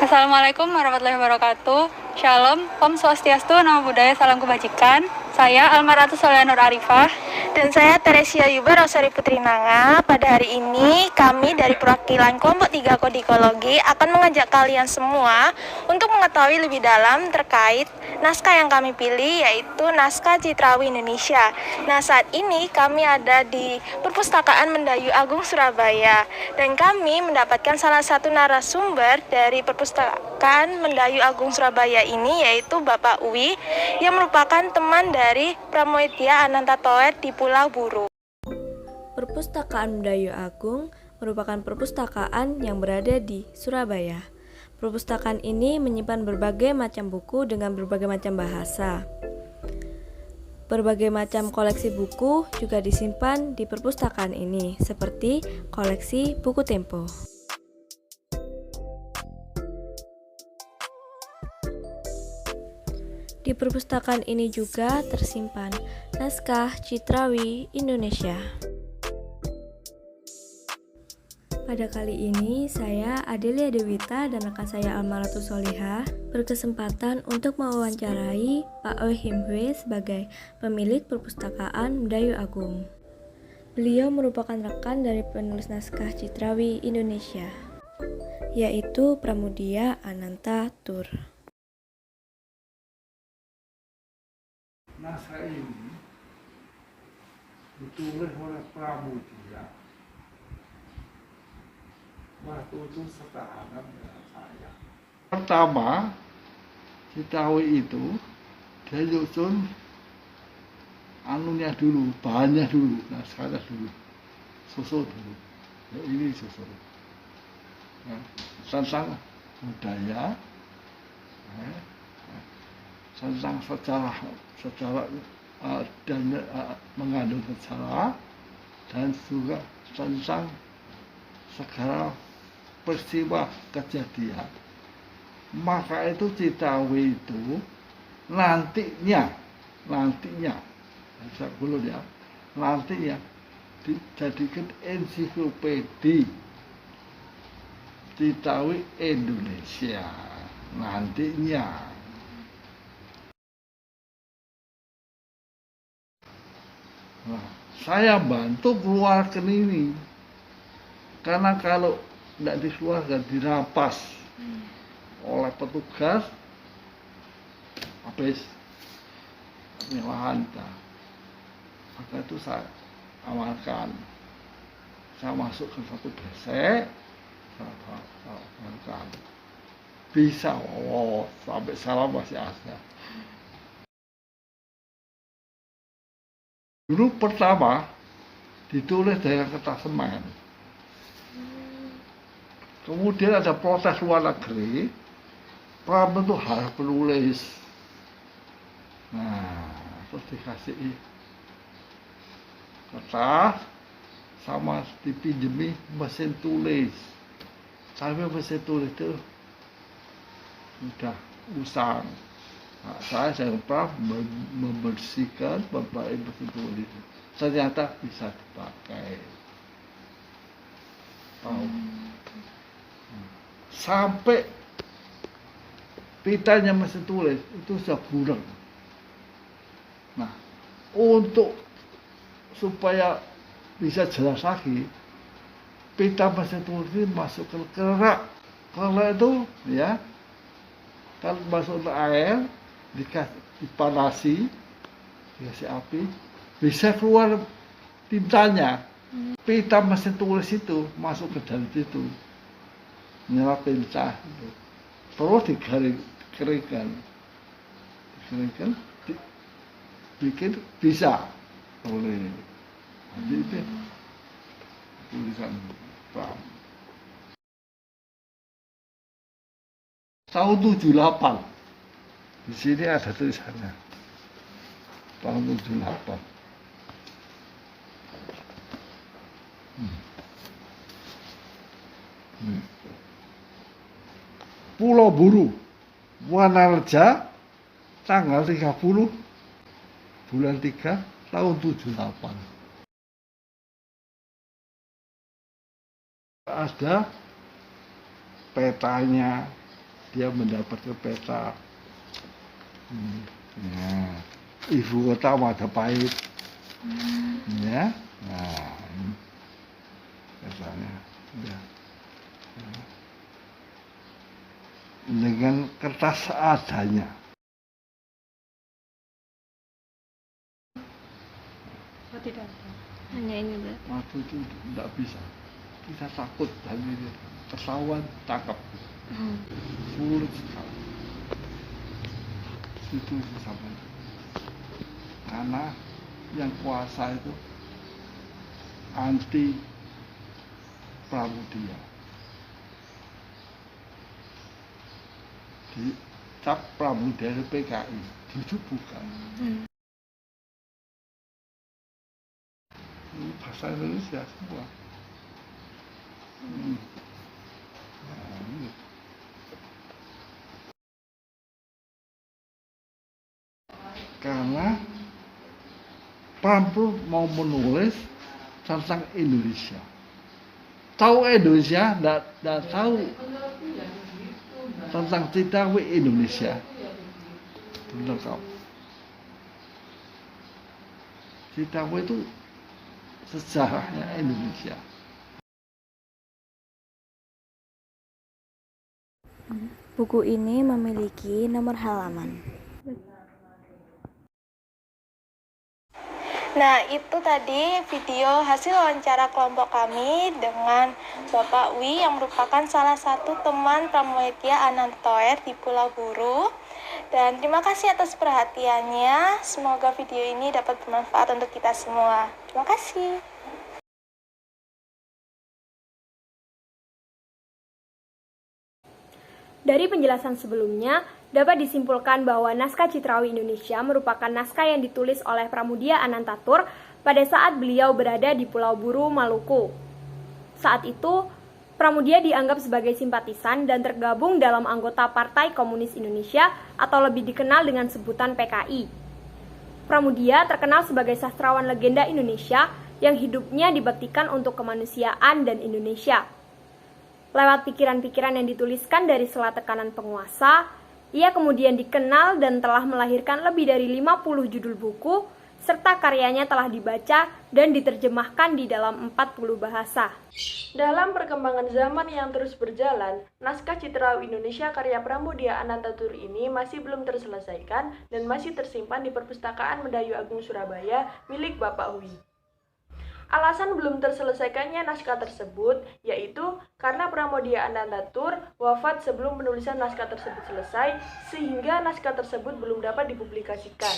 Assalamualaikum warahmatullahi wabarakatuh. Shalom, Om Swastiastu, Namo Buddhaya, Salam Kebajikan. Saya Almaratu Soleha Nur Arifah. Dan saya Teresia Yuba Rosari Putri Nanga. Pada hari ini kami dari perwakilan kelompok 3 Kodikologi akan mengajak kalian semua untuk mengetahui lebih dalam terkait naskah yang kami pilih, yaitu naskah Citrawi Indonesia. Nah, saat ini kami ada di Perpustakaan Mendayu Agung Surabaya, dan kami mendapatkan salah satu narasumber dari Perpustakaan Mendayu Agung Surabaya ini, yaitu Bapak Uwi, yang merupakan teman dari Pramudia Ananta Toet di Pulau Buru. Perpustakaan Mendayu Agung merupakan perpustakaan yang berada di Surabaya. Perpustakaan ini menyimpan berbagai macam buku dengan berbagai macam bahasa. Berbagai macam koleksi buku juga disimpan di perpustakaan ini, seperti koleksi buku Tempo. Di perpustakaan ini juga tersimpan naskah Citrawi Indonesia. Pada kali ini, saya Adelia Dewita dan rekan saya Almaratu Soleha berkesempatan untuk mewawancarai Pak Oi Him Hwe sebagai pemilik perpustakaan Mendayu Agung. Beliau merupakan rekan dari penulis naskah Citrawi Indonesia, yaitu Pramudia Ananta Tur. Naskah ini ditulis oleh Pramudia. Waktu itu setahanan dengan saya. Pertama, Citrawi itu dia nyusun anunya dulu, bahannya dulu, naskahnya dulu, susun dulu. Ya, ini susun. Ya, tentang budaya, tentang sejarah dan mengandung sejarah, dan juga tentang segala peristiwa kejadian. Maka itu Citrawi itu nantinya saya belum ya, nantinya dijadikan ensiklopedi Citrawi Indonesia nantinya. Nah, saya bantu keluarkan ini, karena kalau tidak dikeluarkan dirampas oleh petugas, habis penyerahan. Maka itu saya amalkan, saya masuk ke satu besek, saya amalkan, bisa sampai salam masih ada. Dulu pertama ditulis dengan kertas semen. Kemudian ada protes luar negeri, Pram itu harus penulis. Nah, terus dikasih kertas sama dipinjemi mesin tulis. Sampai mesin tulis itu sudah usang. Nah, saya dengan Pram membersihkan berbagai mesin tulis. Ternyata bisa dipakai. Sampai pitanya mesin tulis itu sudah buram. Nah, untuk supaya bisa jelas lagi, pita mesin tulis ini masuk ke kerak. Kerak itu ya, kalau masuk ke air, dipanasi, dikasih api, bisa keluar tintanya. Pita mesin tulis itu masuk ke dalam situ, menyerap tinta, terus dikeringkan, bikin bisa oleh itu tulisan Pram. Tahun 78 di sini ada tulisannya, tahun 78. Pulau Buru, Wanareja, tanggal 30 bulan 3 tahun 78. Ada petanya, dia mendapatkan peta. Nah, ibu kota Majapahit. Ya. Nah, ini petanya. Ya. Dengan kertas adanya. Oh, tidak ada. Hanya ini berarti. Waktu itu tidak bisa. Kita takut dari ketahuan tangkap. Sulit sekali. Itu sama. Karena yang kuasa itu anti Pramudia. Di cap Pramudia itu PKI, itu bukan. Ini bahasa Indonesia semua. Nah, ini. Karena Prampo mau menulis tentang Indonesia. Tahu Indonesia, tidak tahu tentang Citawi Indonesia. Lengkap. Citawi itu sejarahnya Indonesia. Buku ini memiliki nomor halaman. Nah, itu tadi video hasil wawancara kelompok kami dengan Bapak Wi yang merupakan salah satu teman Pramudia Anantoer di Pulau Buru. Dan terima kasih atas perhatiannya. Semoga video ini dapat bermanfaat untuk kita semua. Terima kasih. Dari penjelasan sebelumnya, dapat disimpulkan bahwa naskah Citrawi Indonesia merupakan naskah yang ditulis oleh Pramudia Anantatur pada saat beliau berada di Pulau Buru, Maluku. Saat itu, Pramudia dianggap sebagai simpatisan dan tergabung dalam anggota Partai Komunis Indonesia atau lebih dikenal dengan sebutan PKI. Pramudia terkenal sebagai sastrawan legenda Indonesia yang hidupnya dibaktikan untuk kemanusiaan dan Indonesia. Lewat pikiran-pikiran yang dituliskan dari sela tekanan penguasa, ia kemudian dikenal dan telah melahirkan lebih dari 50 judul buku, serta karyanya telah dibaca dan diterjemahkan di dalam 40 bahasa. Dalam perkembangan zaman yang terus berjalan, naskah Citrawi Indonesia karya Pramudia Anantatur ini masih belum terselesaikan dan masih tersimpan di Perpustakaan Mendayu Agung Surabaya milik Bapak Wi. Alasan belum terselesaikannya naskah tersebut yaitu karena Pramudia Anantatur wafat sebelum penulisan naskah tersebut selesai sehingga naskah tersebut belum dapat dipublikasikan.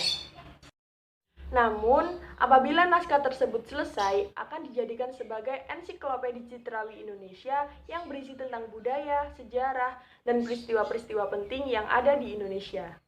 Namun, apabila naskah tersebut selesai akan dijadikan sebagai ensiklopedia Citrawi Indonesia yang berisi tentang budaya, sejarah, dan peristiwa-peristiwa penting yang ada di Indonesia.